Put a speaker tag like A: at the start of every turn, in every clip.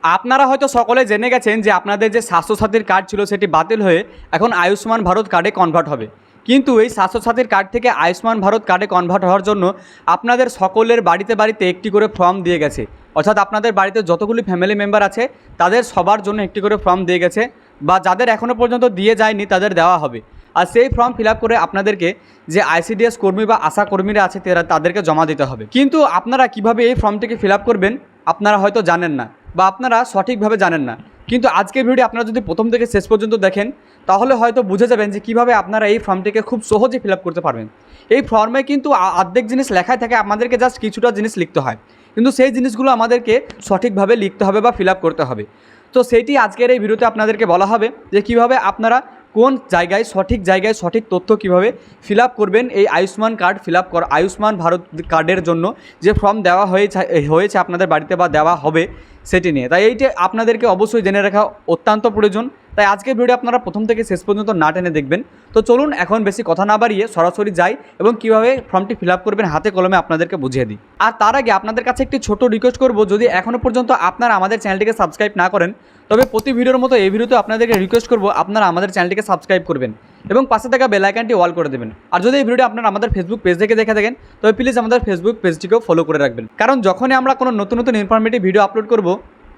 A: আপনারা হয়তো সকলে জেনে গেছেন যে আপনাদের যে স্বাস্থ্যসাথীর কার্ড ছিল সেটি বাতিল হয়ে এখন আয়ুষ্মান ভারত কার্ডে কনভার্ট হবে। কিন্তু এই স্বাস্থ্যসাথীর কার্ড থেকে আয়ুষ্মান ভারত কার্ডে কনভার্ট হওয়ার জন্য আপনাদের সকলের বাড়িতে বাড়িতে একটি করে ফর্ম দিয়ে গেছে। অর্থাৎ আপনাদের বাড়িতে যতগুলি ফ্যামিলি মেম্বার আছে তাদের সবার জন্য একটি করে ফর্ম দিয়ে গেছে, বা যাদের এখনও পর্যন্ত দিয়ে যায়নি তাদের দেওয়া হবে। আর সেই ফর্ম ফিল আপ করে আপনাদেরকে যে আইসিডিএস কর্মী বা আশা কর্মীরা আছে তাদেরকে জমা দিতে হবে। কিন্তু আপনারা কিভাবে এই ফর্মটিকে ফিল আপ করবেন আপনারা হয়তো জানেন না, বা আপনারা সঠিকভাবে জানেন না। কিন্তু আজকের ভিডিও আপনারা যদি প্রথম থেকে শেষ পর্যন্ত দেখেন তাহলে হয়তো বুঝে যাবেন যে কীভাবে আপনারা এই ফর্মটিকে খুব সহজে ফিল আপ করতে পারবেন। এই ফর্মে কিন্তু অর্ধেক জিনিস লেখাই থাকে, আমাদেরকে জাস্ট কিছুটা জিনিস লিখতে হয়, কিন্তু সেই জিনিসগুলো আমাদেরকে সঠিকভাবে লিখতে হবে বা ফিল আপ করতে হবে। তো সেইটি আজকের এই ভিডিওতে আপনাদেরকে বলা হবে যে কীভাবে আপনারা কোন জায়গায় সঠিক তথ্য কীভাবে ফিল আপ করবেন এই Ayushman card fill up Ayushman Bharat কার্ডের জন্য যে ফর্ম দেওয়া হয়েছে আপনাদের বাড়িতে বা দেওয়া হবে সেটি নিয়ে। তাই এইটি আপনাদেরকে অবশ্যই জেনে রাখা অত্যন্ত প্রয়োজন। তাই আজকের ভিডিও আপনারা প্রথম থেকে শেষ পর্যন্ত না টেনে দেখবেন। তো চলুন এখন বেশি কথা না বাড়িয়ে সরাসরি যাই এবং কীভাবে ফর্মটি ফিল আপ করবেন হাতে কলমে আপনাদেরকে বুঝিয়ে দিই। আর তার আগে আপনাদের কাছে একটি ছোট রিকোয়েস্ট করব, যদি এখনও পর্যন্ত আপনারা আমাদের চ্যানেলটিকে সাবস্ক্রাইব না করেন তবে প্রতি ভিডিওর মতো এই ভিডিওতে আপনাদেরকে রিকোয়েস্ট করব আপনারা আমাদের চ্যানেলটিকে সাবস্ক্রাইব করবেন এবং পাশে থাকা বেল আইকনটি অল করে দেবেন। আর যদি এই ভিডিওটি আপনারা আমাদের ফেসবুক পেজ থেকে দেখে থাকেন তবে প্লিজ আমাদের ফেসবুক পেজটিকেও ফলো করে রাখবেন, কারণ যখনই আমরা কোনো নতুন ইনফরমেটিভ ভিডিও আপলোড করব,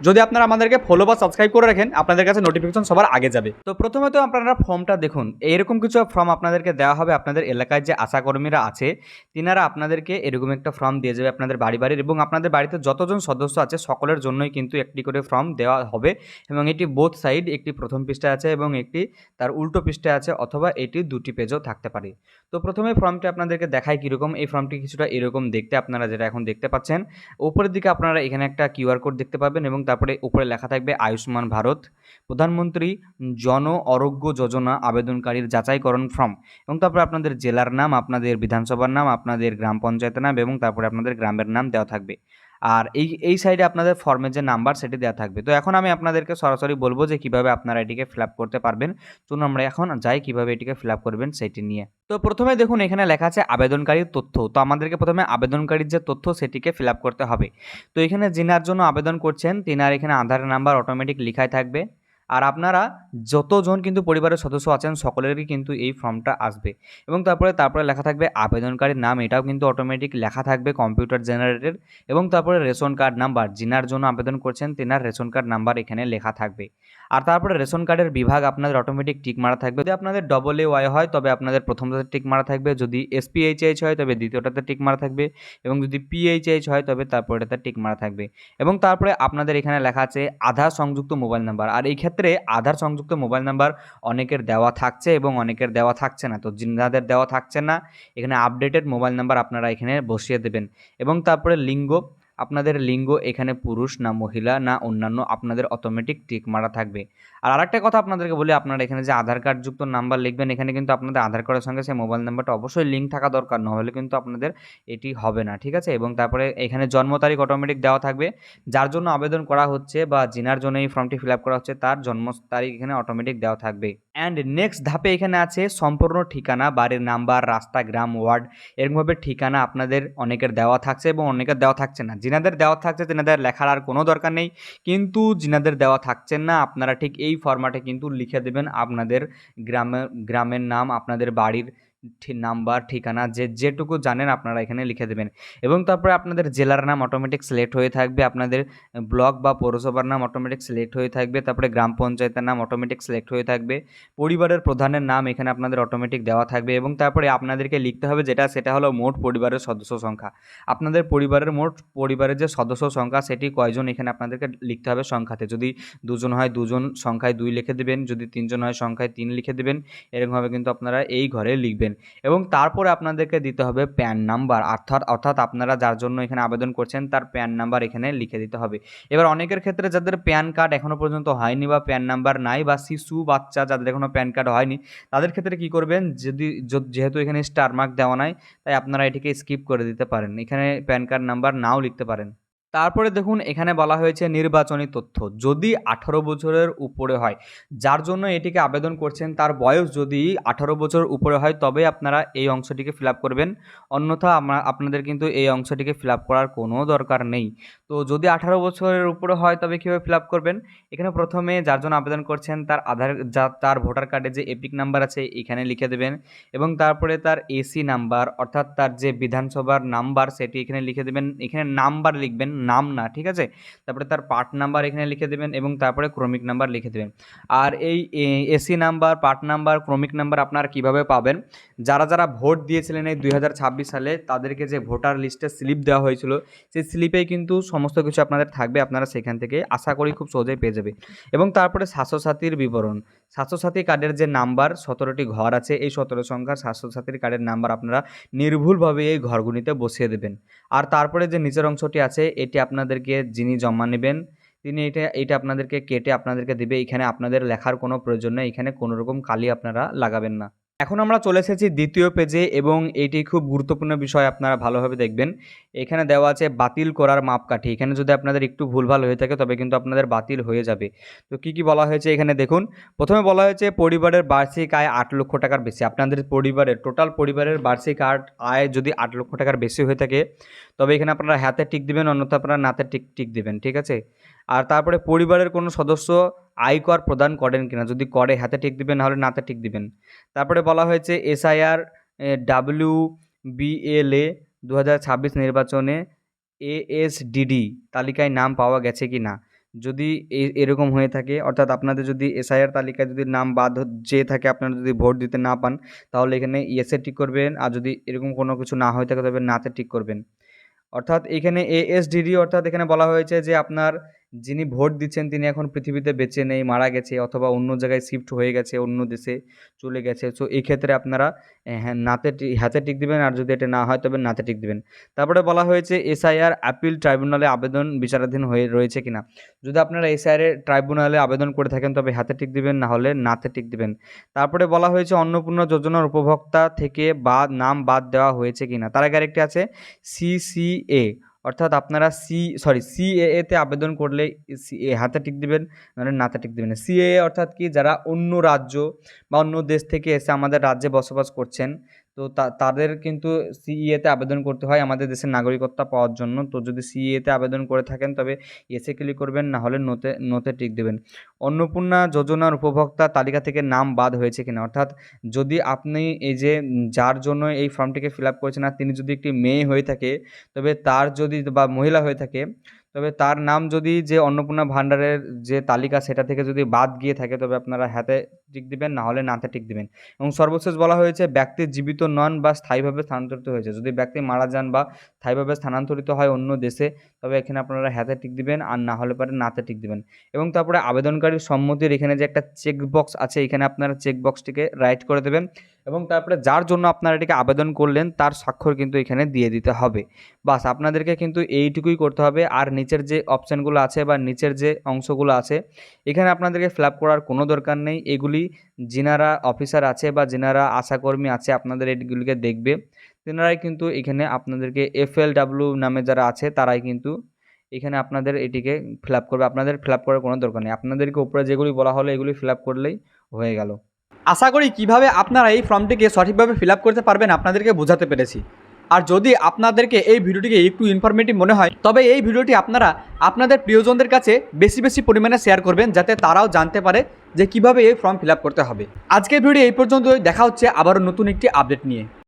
A: যদি আপনারা আমাদেরকে ফলো বা সাবস্ক্রাইব করে রাখেন আপনাদের কাছে নোটিফিকেশন সবার আগে যাবে। তো প্রথমে তো আপনারা ফর্মটা দেখুন, এরকম কিছু ফর্ম আপনাদেরকে দেওয়া হবে। আপনাদের এলাকায় যে আশাকর্মীরা আছে তিনারা আপনাদেরকে এরকম একটা ফর্ম দিয়ে যাবে আপনাদের বাড়ির, এবং আপনাদের বাড়িতে যতজন সদস্য আছে সকলের জন্যই কিন্তু একটি করে ফর্ম দেওয়া হবে। এবং এটি বোথ সাইড, একটি প্রথম পৃষ্ঠায় আছে এবং একটি তার উল্টো পৃষ্ঠায় আছে, অথবা এটি দুটি পেজও থাকতে পারে। তো প্রথমে ফর্মটি আপনাদেরকে দেখায় কীরকম। এই ফর্মটি কিছুটা এরকম দেখতে, আপনারা যেটা এখন দেখতে পাচ্ছেন। উপরের দিকে আপনারা এখানে একটা কিউআর কোড দেখতে পাবেন এবং তারপরে উপরে লেখা থাকবে আয়ুষ্মান ভারত প্রধানমন্ত্রী জন আরোগ্য যোজনা আবেদনকারীর যাচাইকরণ ফর্ম, এবং তারপরে আপনাদের জেলার নাম, আপনাদের বিধানসভার নাম, আপনাদের গ্রাম পঞ্চায়েতের নাম এবং তারপরে আপনাদের গ্রামের নাম দেওয়া থাকবে। আর এই সাইডে আপনাদের ফর্মের যে নাম্বার সেটি দেওয়া থাকবে। তো এখন আমি আপনাদেরকে সরাসরি বলবো যে কীভাবে আপনারা এটিকে ফিল আপ করতে পারবেন। চলুন আমরা এখন যাই কীভাবে এটিকে ফিল আপ করবেন সেটি নিয়ে। তো প্রথমে দেখুন এখানে লেখা আছে আবেদনকারীর তথ্য। তো আমাদেরকে প্রথমে আবেদনকারীর যে তথ্য সেটিকে ফিল আপ করতে হবে। তো এখানে যিনার জন্য আবেদন করছেন তিনার এখানে আধার নাম্বার অটোমেটিক লেখাই থাকবে। আর আপনারা যতজন কিন্তু পরিবারের সদস্য আছেন সকলেরই কিন্তু এই ফর্মটা আসবে, এবং তারপরে লেখা থাকবে আবেদনকারীর নাম, এটাও কিন্তু অটোমেটিক লেখা থাকবে কম্পিউটার জেনারেটেড, এবং তারপরে রেশন কার্ড নাম্বার, যিনার জন্য আবেদন করছেন তিনার রেশন কার্ড নাম্বার এখানে লেখা থাকবে। আর তারপরে রেশন কার্ডের বিভাগ আপনাদের অটোমেটিক টিক মারা থাকবে। যদি আপনাদের AA হয় তবে আপনাদের প্রথমটাতে টিক মারা থাকবে, যদি SPHH হয় তবে দ্বিতীয়টাতে টিক মারা থাকবে, এবং যদি PHH হয় তবে তারপরেটাতে টিক মারা থাকবে। এবং তারপরে আপনাদের এখানে লেখা আছে আধার সংযুক্ত মোবাইল নাম্বার। আর এই ক্ষেত্রে আধার সংযুক্ত মোবাইল নাম্বার অনেকের দেওয়া থাকছে এবং অনেকের দেওয়া থাকছে না। তো যিনাদের দেওয়া থাকছে না এখানে আপডেটেড মোবাইল নাম্বার আপনারা এখানে বসিয়ে দেবেন। এবং তারপরে লিঙ্গ, আপনাদের লিঙ্গ এখানে পুরুষ না মহিলা না অন্যান্য আপনাদের অটোমেটিক টিক মারা থাকবে। আর আরেকটা কথা আপনাদেরকে বলি, আপনারা এখানে যে আধার কার্ড যুক্ত নাম্বার লিখবেন এখানে কিন্তু আপনাদের আধার কার্ডের সঙ্গে সেই মোবাইল নাম্বারটা অবশ্যই লিঙ্ক থাকা দরকার, নহলে কিন্তু আপনাদের এটি হবে না, ঠিক আছে। এবং তারপরে এখানে জন্ম তারিখ অটোমেটিক দেওয়া থাকবে, যার জন্য আবেদন করা হচ্ছে বা যিনার জন্য এই ফর্মটি ফিল আপ করা হচ্ছে তার জন্ম তারিখ এখানে অটোমেটিক দেওয়া থাকবে। অ্যান্ড নেক্সট ধাপে এখানে আছে সম্পূর্ণ ঠিকানা, বাড়ির নাম্বার, রাস্তা, গ্রাম, ওয়ার্ড, এরকমভাবে ঠিকানা আপনাদের অনেকের দেওয়া থাকছে এবং অনেকের দেওয়া থাকছে না। যিনাদের দেওয়া থাকছে তিনাদের লেখার আর কোনো দরকার নেই, কিন্তু যিনাদের দেওয়া থাকছেন না আপনারা ঠিক এই ফরম্যাটে কিন্তু লিখে দেবেন আপনাদের গ্রামের নাম, আপনাদের বাড়ির নাম্বার, ঠিকানা, যেটুকু জানেন আপনারা এখানে লিখে দেবেন। এবং তারপরে আপনাদের জেলার নাম অটোমেটিক সিলেক্ট হয়ে থাকবে, আপনাদের ব্লক বা পৌরসভার নাম অটোমেটিক সিলেক্ট হয়ে থাকবে, তারপরে গ্রাম পঞ্চায়েতের নাম অটোমেটিক সিলেক্ট হয়ে থাকবে, পরিবারের প্রধানের নাম এখানে আপনাদের অটোমেটিক দেওয়া থাকবে। এবং তারপরে আপনাদেরকে লিখতে হবে সেটা হলো মোট পরিবারের সদস্য সংখ্যা। আপনাদের পরিবারের যে সদস্য সংখ্যা সেটি কয়জন এখানে আপনাদেরকে লিখতে হবে সংখ্যাতে। যদি দুজন হয় দুজন সংখ্যায় 2 লিখে দেবেন, যদি তিনজন হয় সংখ্যায় 3 লিখে দেবেন। এরকমভাবে কিন্তু আপনারা এই ঘরে লিখবেন। এবং তারপরে আপনাদেরকে দিতে হবে প্যান নাম্বার, অর্থাৎ আপনারা যার জন্য এখানে আবেদন করছেন তার প্যান নাম্বার এখানে লিখে দিতে হবে। এবার অনেকের ক্ষেত্রে যাদের প্যান কার্ড এখনও পর্যন্ত হয়নি বা প্যান নাম্বার নাই, বা শিশু বাচ্চা যাদের এখনও প্যান কার্ড হয়নি তাদের ক্ষেত্রে কী করবেন, যেহেতু এখানে স্টার মার্ক দেওয়া নাই তাই আপনারা এটিকে স্কিপ করে দিতে পারেন, এখানে প্যান কার্ড নাম্বার নাও লিখতে পারেন। তারপরে দেখুন এখানে বলা হয়েছে নির্বাচনী তথ্য যদি 18 বছরের উপরে হয়, যার জন্য এটিকে আবেদন করছেন তার বয়স যদি 18 বছর উপরে হয় তবে আপনারা এই অংশটিকে ফিল আপ করবেন, অন্যথা আপনাদের কিন্তু এই অংশটিকে ফিল আপ করার কোনো দরকার নেই। তো যদি 18 বছরের উপরে হয় তবে কীভাবে ফিল আপ করবেন, এখানে প্রথমে যার জন্য আবেদন করছেন তার তার ভোটার কার্ডে যে এপিক নাম্বার আছে এখানে লিখে দেবেন এবং তারপরে তার এসি নাম্বার অর্থাৎ তার যে বিধানসভার নাম্বার সেটি এখানে লিখে দেবেন, এখানে নাম্বার লিখবেন, নাম না, ঠিক আছে। তারপরে তার পার্ট নাম্বার এখানে লিখে দেবেন এবং তারপরে ক্রমিক নাম্বার লিখে দেবেন। আর এই এসি নাম্বার, পার্ট নাম্বার, ক্রমিক নাম্বার আপনারা কিভাবে পাবেন, যারা যারা ভোট দিয়েছিলেন এই 2026 সালে তাদেরকে যে ভোটার লিস্টের স্লিপ দেওয়া হয়েছিল সেই স্লিপেই কিন্তু সমস্ত কিছু আপনাদের থাকবে, আপনারা সেখান থেকে আশা করি খুব সহজেই পেয়ে যাবে। এবং তারপরে স্বাস্থ্যসাথীর বিবরণ, স্বাস্থ্যসাথী কার্ডের যে নাম্বার 17টি ঘর আছে এই 17 সংখ্যার স্বাস্থ্যসাথীর কার্ডের নাম্বার আপনারা নির্ভুলভাবে এই ঘরগুলিতে বসিয়ে দেবেন। আর তারপরে যে নিচের অংশটি আছে এটি আপনাদেরকে যিনি জমা নেবেন তিনি এটা আপনাদেরকে কেটে আপনাদেরকে দেবে, এখানে আপনাদের লেখার কোনো প্রয়োজন নেই, এখানে কোনো রকম কালি আপনারা লাগাবেন না। এখন আমরা চলে এসেছি দ্বিতীয় পেজে এবং এটি খুব গুরুত্বপূর্ণ বিষয়, আপনারা ভালোভাবে দেখবেন। এখানে দেওয়া আছে বাতিল করার মাপকাঠি, এখানে যদি আপনাদের একটু ভুলভাল হয়ে থাকে তবে কিন্তু আপনাদের বাতিল হয়ে যাবে। তো কি কি বলা হয়েছে এখানে দেখুন। প্রথমে বলা হয়েছে পরিবারের বার্ষিক আয় 8 লক্ষ টাকার বেশি, আপনাদের পরিবারের টোটাল পরিবারের বার্ষিক আয় যদি 8 লক্ষ টাকার বেশি হয়ে থাকে তবে এখানে আপনারা হাতে টিক দিবেন, অন্যথা আপনারা নাতে টিক দিবেন, ঠিক আছে। আর তারপরে পরিবারের কোনো সদস্য আয়কর প্রদান করেন কিনা, যদি করে হাতে টিক দিবেন, নাহলে নাতে টিক দিবেন। তারপরে বলা হয়েছে এসআইআর WBLA 2026 নির্বাচনে ASDD তালিকায় নাম পাওয়া গেছে কি না, যদি এরকম হয়ে থাকে অর্থাৎ আপনাদের যদি এসআইআর তালিকায় যদি নাম বাদ যেয়ে থাকে, আপনারা যদি ভোট দিতে না পান তাহলে এখানে ইয়েসে টিক করবেন, আর যদি এরকম কোনো কিছু না হয়ে থাকে তবে নাতে টিক করবেন। অর্থাৎ এখানে ASDD অর্থাৎ এখানে বলা হয়েছে যে আপনার যিনি ভোট দিচ্ছেন তিনি এখন পৃথিবীতে বেঁচে নেই, মারা গেছে অথবা অন্য জায়গায় শিফট হয়ে গেছে, অন্য দেশে চলে গেছে। সো এই ক্ষেত্রে আপনারা হ্যাঁ হাতে টিক দিবেন, আর যদি এটা না হয় তবে নাতে টিক দিবেন। তারপরে বলা হয়েছে এসআইআর আপিল ট্রাইব্যুনালে আবেদন বিচারাধীন হয়ে রয়েছে কিনা, যদি আপনারা এসআইআর ট্রাইব্যুনালে আবেদন করে থাকেন তবে হাতে টিক দিবেন, না হলে নাতে টিক দিবেন। তারপরে বলা হয়েছে অন্নপূর্ণা যোজনার উপভোক্তা থেকে নাম বাদ দেওয়া হয়েছে কিনা, তার আগে আরেকটি আছে CCA অর্থাৎ আপনারা CAA তে আবেদন করলে হাতে টিক দিবেন, মানে নাতে টিক দিবেন। CAA অর্থাৎ কি, যারা অন্য রাজ্য বা অন্য দেশ থেকে এসে আমাদের রাজ্যে বসবাস করছেন, তো তাদের কিন্তু CAA তে আবেদন করতে হয় আমাদের দেশের নাগরিকত্ব পাওয়ার জন্য। তো যদি CAA তে আবেদন করে থাকেন তবে এসে ক্লিক করবেন, না হলে নোতে টিক দেবেন। অন্নপূর্ণা যোজনার উপভোক্তা তালিকা থেকে নাম বাদ হয়েছে কিনা, অর্থাৎ যদি আপনি এই যে যার জন্য এই ফর্মটিকে ফিল আপ করেছেন আর তিনি যদি একটি মেয়ে হয়ে থাকে তবে তার যদি বা মহিলা হয়ে থাকে তবে তার নাম যদি যে অন্নপূর্ণা ভাণ্ডারের যে তালিকা সেটা থেকে যদি বাদ গিয়ে থাকে তবে আপনারা হাতে টিক দিবেন, না হলে নাতে টিক দিবেন। এবং সর্বশেষ বলা হয়েছে ব্যক্তি জীবিত নন বা স্থায়ীভাবে স্থানান্তরিত হয়েছে, যদি ব্যক্তি মারা যান বা স্থায়ীভাবে স্থানান্তরিত হয় অন্য দেশে তবে এখানে আপনারা হাতে টিক দিবেন, আর না হলে পরে নাতে টিক দিবেন। এবং তারপরে আবেদনকারীর সম্মতির এখানে যে একটা চেক বক্স আছে এখানে আপনারা চেক বক্সটিকে রাইট করে দেবেন এবং তারপরে যার জন্য আপনারা এটিকে আবেদন করলেন তার স্বাক্ষর কিন্তু এখানে দিয়ে দিতে হবে। বাস আপনাদেরকে কিন্তু এইটুকুই করতে হবে, আর নিচের যে অপশানগুলো আছে বা নিচের যে অংশগুলো আছে এখানে আপনাদেরকে ফিল আপ করার কোনো দরকার নেই। এগুলি যিনারা অফিসার আছে বা যিনারা আশাকর্মী আছে আপনাদের এগুলিকে দেখবে তেনারাই কিন্তু এখানে আপনাদেরকে FLW নামে যারা আছে তারাই কিন্তু এখানে আপনাদের এটিকে ফিল আপ করবে, আপনাদের ফিল আপ করার কোনো দরকার নেই, আপনাদেরকে উপরে যেগুলি বলা হলো এগুলি ফিল আপ করলেই হয়ে গেল। আশা করি কিভাবে আপনারা এই ফর্মটিকে সঠিকভাবে ফিল আপ করতে পারবেন আপনাদেরকে বোঝাতে পেরেছি। আর যদি আপনাদেরকে এই ভিডিওটিকে একটু ইনফরমেটিভ মনে হয় তবে এই ভিডিওটি আপনারা আপনাদের প্রিয়জনদের কাছে বেশি বেশি পরিমাণে শেয়ার করবেন যাতে তারাও জানতে পারে যে কিভাবে এই ফর্ম ফিল আপ করতে হবে। আজকের ভিডিও এই পর্যন্তই, দেখা হচ্ছে আবারও নতুন একটি আপডেট নিয়ে।